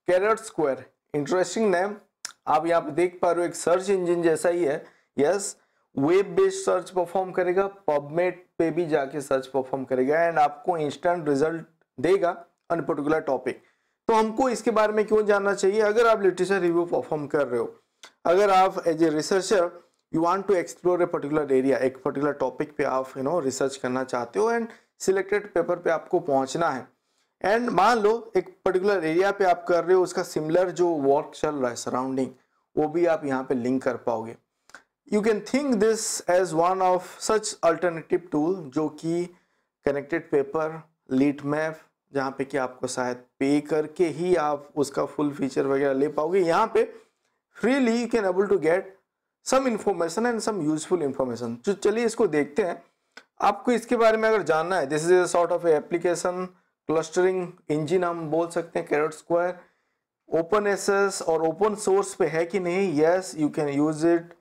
Carat square, interesting name. आप यहाँ पे देख पा रहे हो एक सर्च इंजन जैसा ही है। Yes, web based search perform करेगा, पबमेड पे भी जाके सर्च परफॉर्म करेगा एंड आपको इंस्टेंट रिजल्ट देगा ऑन पर्टिकुलर टॉपिक। तो हमको इसके बारे में क्यों जानना चाहिए? अगर आप लिटरेचर रिव्यू परफॉर्म कर रहे हो, अगर आप as a researcher you want to explore a particular area, एक पर्टिकुलर टॉपिक पे आप रिसर्च करना चाहते हो एंड सिलेक्टेड पेपर पे आपको पहुंचना है, एंड मान लो एक पर्टिकुलर एरिया पे आप कर रहे हो, उसका सिमिलर जो वर्क चल रहा है सराउंडिंग, वो भी आप यहाँ पे लिंक कर पाओगे। You can think this as one of such alternative tool, जो कि कनेक्टेड पेपर, लीट मैप, जहाँ पे कि आपको शायद पे करके ही आप उसका फुल फीचर वगैरह ले पाओगे। यहाँ पे freely you can able to get some information and some useful information. तो चलिए इसको देखते हैं। आपको इसके बारे में अगर जानना है, this is a sort of application clustering engine हम बोल सकते हैं, कैरेट स्क्वायर। ओपन एसेस और ओपन सोर्स पे है कि नहीं? Yes, you can use it.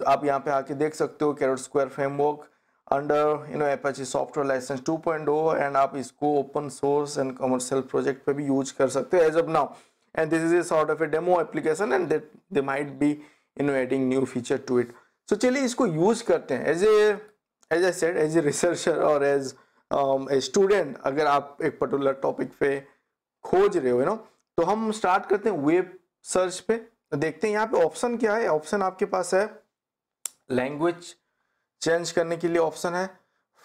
आप यहाँ पे आके देख सकते हो carrot square framework under Apache software license 2.0 and आप इसको open source and commercial project पे भी यूज कर सकते हो as of now. And this is a sort of A demo application and they might be adding new feature to it. So चलिए इसको use करते हैं as I said, as a researcher और एज ए स्टूडेंट। अगर आप एक particular topic पे खोज रहे हो तो हम स्टार्ट करते हैं वेब सर्च पे। देखते हैं यहाँ पे ऑप्शन क्या है। ऑप्शन आपके पास है लैंग्वेज चेंज करने के लिए ऑप्शन है,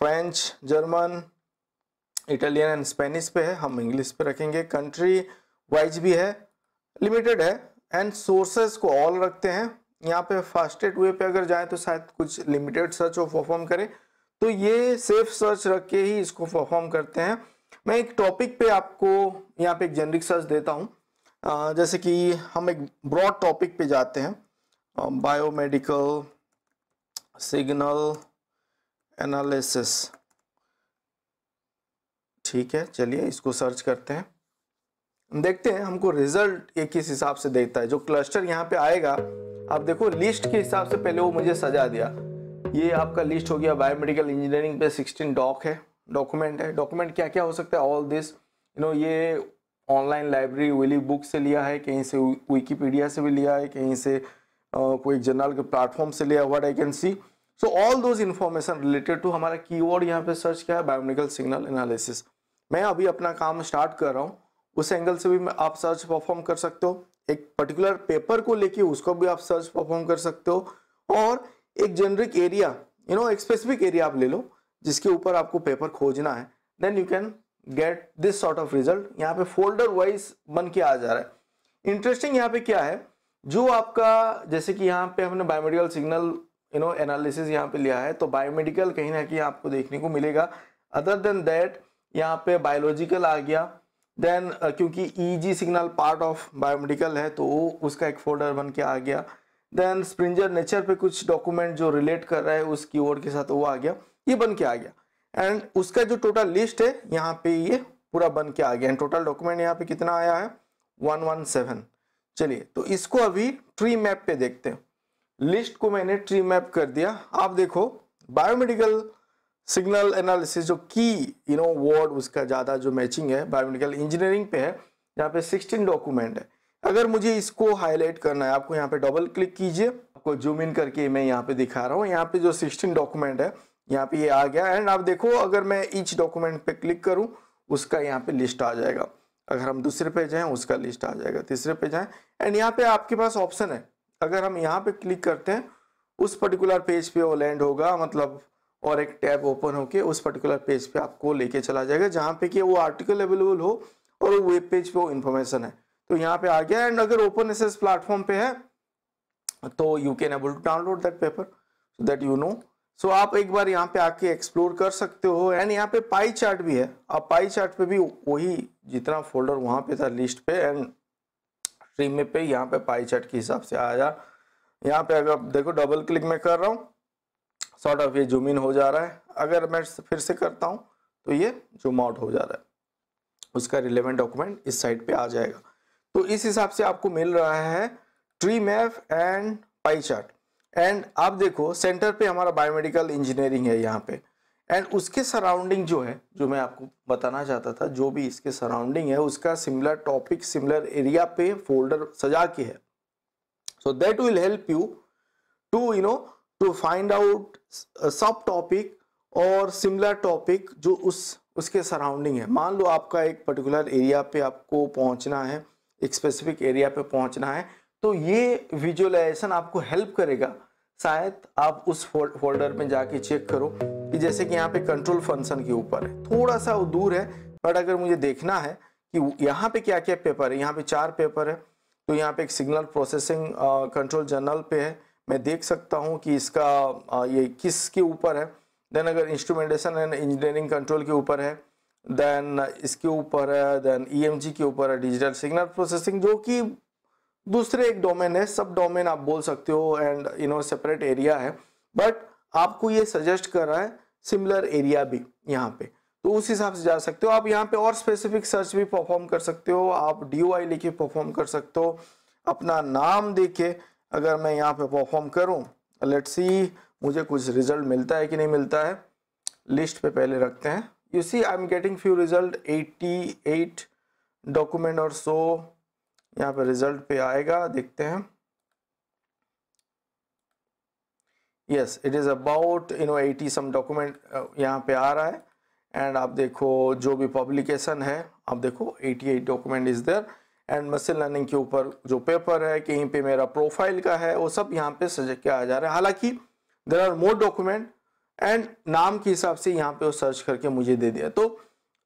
French, German, Italian and Spanish पे है, हम इंग्लिश पे रखेंगे। कंट्री वाइज भी है, लिमिटेड है, एंड सोर्सेज को ऑल रखते हैं। यहाँ पे फास्टेस्ट वे पे अगर जाए तो शायद कुछ लिमिटेड सर्च वो परफॉर्म करे, तो ये सेफ सर्च रख के ही इसको परफॉर्म करते हैं। मैं एक टॉपिक पे आपको यहाँ पे एक जेनरिक सर्च देता हूँ, जैसे कि हम एक ब्रॉड टॉपिक पे जाते हैं, बायोमेडिकल सिग्नल एनालिसिस। ठीक है, चलिए इसको सर्च करते हैं, देखते हैं हमको रिजल्ट ये किस हिसाब से देता है। जो क्लस्टर यहाँ पे आएगा, आप देखो लिस्ट के हिसाब से पहले वो मुझे सजा दिया। ये आपका लिस्ट हो गया बायोमेडिकल इंजीनियरिंग पे 16 डॉक्यूमेंट है। डॉक्यूमेंट क्या क्या हो सकता है? ऑल दिस ये ऑनलाइन लाइब्रेरी विली बुक से लिया है, कहीं से विकीपीडिया से भी लिया है, कहीं से कोई जर्नल के प्लेटफॉर्म से लिया, what I can see. So all those information related to हमारा कीवर्ड यहाँ पे सर्च किया है बायोमेडिकल सिग्नल एनालिसिस। मैं अभी अपना काम स्टार्ट कर रहा हूँ, उस एंगल से भी आप सर्च परफॉर्म कर सकते हो। एक पर्टिकुलर पेपर को लेके उसको भी आप सर्च परफॉर्म कर सकते हो, और एक जेनरिक एरिया एक स्पेसिफिक एरिया आप ले लो जिसके ऊपर आपको पेपर खोजना है, then you can get this sort of result. यहाँ पे फोल्डर वाइज बन के आ जा रहा है। इंटरेस्टिंग यहाँ पे क्या है, जो आपका जैसे कि यहाँ पे हमने बायोमेडिकल सिग्नल एनालिसिस यहाँ पे लिया है, तो बायोमेडिकल कहीं ना कहीं आपको देखने को मिलेगा। अदर देन दैट यहाँ पे बायोलॉजिकल आ गया, देन क्योंकि easy signal part of biomedical है तो उसका एक फोल्डर बन के आ गया। देन स्प्रिंजर नेचर पे कुछ डॉक्यूमेंट जो रिलेट कर रहा है उस कीवर्ड के साथ वो आ गया, ये बन के आ गया। एंड उसका जो टोटल लिस्ट है यहाँ पे ये पूरा बन के आ गया। एंड टोटल डॉक्यूमेंट यहाँ पे कितना आया है? 117। चलिए तो इसको अभी ट्री मैप पे देखते हैं। लिस्ट को मैंने ट्री मैप कर दिया। आप देखो बायोमेडिकल सिग्नल एनालिसिस जो की वर्ड उसका ज़्यादा जो मैचिंग है बायोमेडिकल इंजीनियरिंग पे है, यहाँ पे 16 डॉक्यूमेंट है। अगर मुझे इसको हाईलाइट करना है, आपको यहाँ पे डबल क्लिक कीजिए, आपको जूम इन करके मैं यहाँ पे दिखा रहा हूँ। यहाँ पे जो 16 डॉक्यूमेंट है यहाँ पे ये आ गया। एंड आप देखो अगर मैं ईच डॉक्यूमेंट पे क्लिक करूँ उसका यहाँ पे लिस्ट आ जाएगा। अगर हम दूसरे पे जाएँ उसका लिस्ट आ जाएगा, तीसरे पे जाएँ, एंड यहाँ पे आपके पास ऑप्शन है। अगर हम यहाँ पे क्लिक करते हैं उस पर्टिकुलर पेज पे वो लैंड होगा, मतलब और एक टैब ओपन होके उस पर्टिकुलर पेज पे आपको लेके चला जाएगा जहाँ पे कि वो आर्टिकल अवेलेबल हो और वो वेब पेज पे वो इन्फॉर्मेशन है। तो यहाँ पे आ गया। एंड अगर ओपन एसेस प्लेटफॉर्म पे है तो you can able to download that paper so that so आप एक बार यहाँ पे आके एक्सप्लोर कर सकते हो। एंड यहाँ पे पाई चार्ट भी है, आप पाई चार्ट पे भी वही जितना फोल्डर वहाँ पे था लिस्ट पे एंड ट्री में पे यहाँ पे पाई चार्ट के हिसाब से आया। यहाँ पे अगर देखो डबल क्लिक मैं कर रहा हूँ, सॉर्ट ऑफ ये जूम इन हो जा रहा है। अगर मैं फिर से करता हूँ तो ये जूम आउट हो जा रहा है, उसका रिलेवेंट डॉक्यूमेंट इस साइड पे आ जाएगा। तो इस हिसाब से आपको मिल रहा है tree map and pie chart. And आप देखो सेंटर पे हमारा बायोमेडिकल इंजीनियरिंग है यहाँ पे, एंड उसके सराउंडिंग जो है, जो मैं आपको बताना चाहता था, जो भी इसके सराउंडिंग है उसका सिमिलर टॉपिक सिमिलर एरिया पे फोल्डर सजा के है. So that will help you to to find out subtopic और सिमिलर टॉपिक जो उसके सराउंडिंग है. मान लो आपका एक पर्टिकुलर एरिया पे आपको पहुंचना है, एक स्पेसिफिक एरिया पे पहुंचना है, तो ये विजुअलाइजेशन आपको हेल्प करेगा. शायद आप उस फोल्डर में जाके चेक करो कि जैसे कि यहाँ पे कंट्रोल फंक्शन के ऊपर है, थोड़ा सा वो दूर है, बट अगर मुझे देखना है कि यहाँ पे क्या क्या पेपर है, यहाँ पे 4 पेपर है, तो यहाँ पे एक सिग्नल प्रोसेसिंग कंट्रोल जनरल पे है, मैं देख सकता हूँ कि इसका ये किसके ऊपर है. देन अगर इंस्ट्रूमेंटेशन एंड इंजीनियरिंग कंट्रोल के ऊपर है, देन इसके ऊपर है, देन ईएमजी के ऊपर है, डिजिटल सिग्नल प्रोसेसिंग, जो कि दूसरे एक डोमेन है, सब डोमेन आप बोल सकते हो, एंड सेपरेट एरिया है, बट आपको ये सजेस्ट कर रहा है सिमिलर एरिया भी यहाँ पे, तो उस हिसाब से जा सकते हो. आप यहाँ पे और स्पेसिफिक सर्च भी परफॉर्म कर सकते हो, आप DOI लेके परफॉर्म कर सकते हो, अपना नाम देके अगर मैं यहाँ पे परफॉर्म करूँ, लेट्स सी मुझे कुछ रिजल्ट मिलता है कि नहीं मिलता है. लिस्ट पे पहले रखते हैं. You see I am getting few result, 88 document और सो यहाँ पे रिजल्ट पे आएगा, देखते हैं. Yes, it is about 80 some document यहाँ पे आ रहा है. एंड आप देखो जो भी पब्लिकेशन है, आप देखो 88 document is there. And machine learning के ऊपर जो पेपर है, कहीं पे मेरा प्रोफाइल का है, वो सब यहाँ पे सजेस्ट किया जा रहा है. हालांकि there are more document and नाम के हिसाब से यहाँ पे वो सर्च करके मुझे दे दिया. तो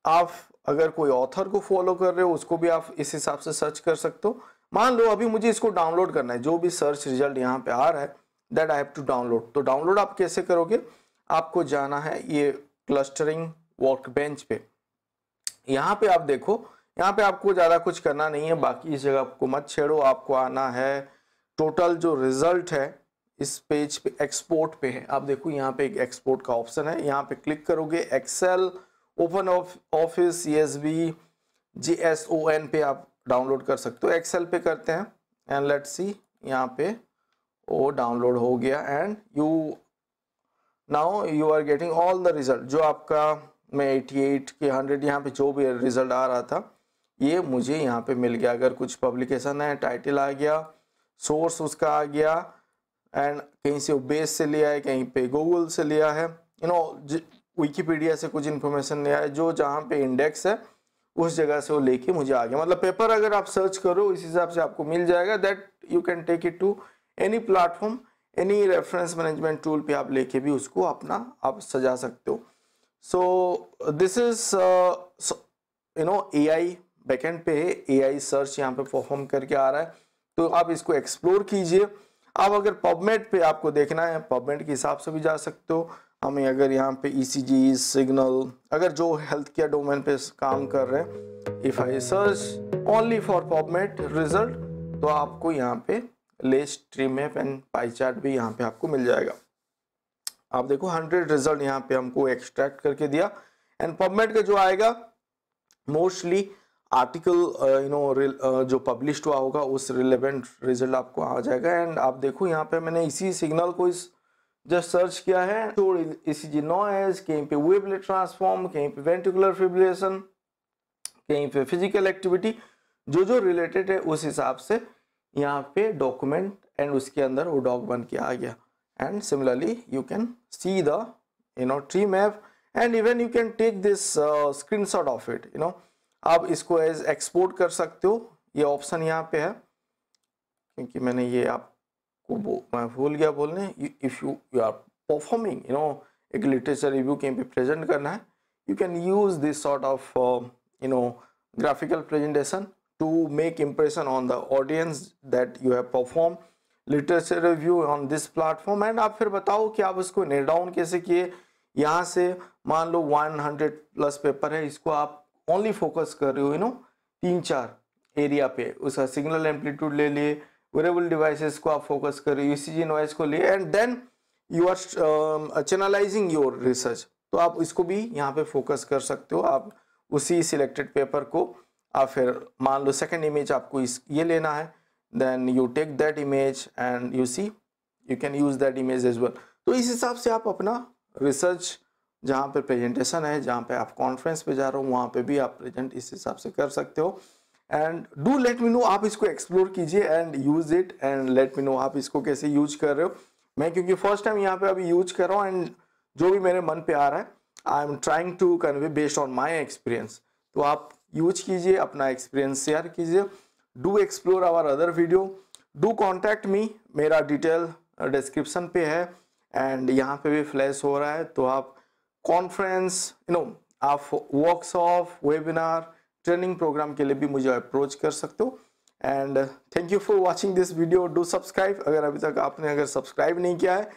आप अगर कोई ऑथर को फॉलो कर रहे हो, उसको भी आप इस हिसाब से सर्च कर सकते हो. मान लो अभी मुझे इसको डाउनलोड करना है, जो भी सर्च रिजल्ट यहाँ पे आ रहा है, that I have to download. तो डाउनलोड आप कैसे करोगे, आपको जाना है ये क्लस्टरिंग वर्कबेंच पे. यहाँ पे आप देखो, यहाँ पे आपको ज़्यादा कुछ करना नहीं है, बाकी इस जगह आपको मत छेड़ो. आपको आना है टोटल जो रिजल्ट है इस पेज पे, एक्सपोर्ट पे है. आप देखो यहाँ पे एक एक्सपोर्ट का ऑप्शन है, यहाँ पे क्लिक करोगे, Excel, Open Office, CSV, JSON पे आप डाउनलोड कर सकते हो. एक्सेल पे करते हैं एंड लेट्स सी, यहाँ पे वो डाउनलोड हो गया. And now you are getting all the result. जो आपका मैं 88 के 100 यहाँ पे जो भी रिजल्ट आ रहा था, ये मुझे यहाँ पे मिल गया. अगर कुछ पब्लिकेशन है, टाइटल आ गया, सोर्स उसका आ गया, एंड कहीं से वो बेस से लिया है, कहीं पे गूगल से लिया है, विकीपीडिया से कुछ इन्फॉर्मेशन लिया है, जो जहाँ पे इंडेक्स है उस जगह से वो लेके मुझे आ गया. मतलब पेपर अगर आप सर्च करो इस हिसाब से आपको मिल जाएगा. That you can take it to any platform, any reference management tool पे आप लेके भी उसको अपना आप सजा सकते हो. So this is AI backend पे है, AI सर्च यहाँ पे परफॉर्म करके आ रहा है, तो आप इसको एक्सप्लोर कीजिए. आप अगर पबमेड पे आपको देखना है, पबमेड के हिसाब से भी जा सकते हो. हमें अगर यहाँ पे ECG, सिग्नल, अगर जो हेल्थ केयर डोमेन पे काम कर रहे हैं, if I search only for PubMed result, तो आपको यहाँ पे list, tree map and pie chart भी यहाँ पे आपको मिल जाएगा. आप देखो 100 रिजल्ट यहाँ पे हमको एक्सट्रैक्ट करके दिया. एंड पबमेड का जो आएगा मोस्टली आर्टिकल जो पब्लिश हुआ होगा उस रिलेवेंट रिजल्ट आपको आ जाएगा. एंड आप देखो यहाँ पे मैंने इसी सिग्नल को इस जस्ट सर्च किया है, तो ECG नॉइज, कहीं पे वेवलेट ट्रांसफॉर्म, कहीं पे वेंट्रिकुलर फिब्रिलेशन, कहीं पे फिजिकल एक्टिविटी, जो जो रिलेटेड है उस हिसाब से यहाँ पे डॉक्यूमेंट एंड उसके अंदर वो डॉक बन के आ गया. And similarly you can see the tree map and even you can take this screenshot of it. आप इसको एज एक्सपोर्ट कर सकते हो, ये ऑप्शन यहाँ पे है. क्योंकि मैंने ये आपको मैं भूल गया बोलने, इफ यू आर परफॉर्मिंग एक लिटरेचर रिव्यू कहीं पे प्रेजेंट करना है, you can use this sort of graphical presentation to make impression on the audience that you have performed literature review on this platform. And आप फिर बताओ कि आप उसको नेट डाउन कैसे किए. यहाँ से मान लो 100+ पेपर है, इसको आप ओनली फोकस कर रहे हो 3-4 एरिया पे, उसका सिग्नल एम्पलीट्यूड ले लिए, वेरेबल डिवाइसेस को आप फोकस कर रहे हो, ECG नॉइज को लिए, and then you are channelizing your research. तो आप इसको भी यहाँ पे फोकस कर सकते हो. आप उसी सिलेक्टेड पेपर को आप फिर मान लो सेकंड इमेज आपको ये लेना है, then you take that image and you see you can use that image as well. तो इस हिसाब से आप अपना रिसर्च जहाँ पे प्रेजेंटेशन है, जहाँ पे आप कॉन्फ्रेंस पे जा रहे हो, वहाँ पे भी आप प्रेजेंट इस हिसाब से कर सकते हो। And do let me know, आप इसको एक्सप्लोर कीजिए and use it and let me know आप इसको कैसे यूज कर रहे हो। मैं क्योंकि फर्स्ट टाइम यहाँ पे अभी यूज कर रहा हूँ एंड जो भी मेरे मन पे आ रहा है I am trying to convey based on my experience. तो आप यूज कीजिए, अपना एक्सपीरियंस शेयर कीजिए। Do explore our other video, do contact me, मेरा डिटेल डिस्क्रिप्शन पे है एंड यहाँ पे भी फ्लैश हो रहा है। तो आप कॉन्फ्रेंस आप वर्कशॉप, वेबिनार, ट्रेनिंग प्रोग्राम के लिए भी मुझे अप्रोच कर सकते हो। And thank you for watching this video. Do subscribe, अगर अभी तक आपने सब्सक्राइब नहीं किया है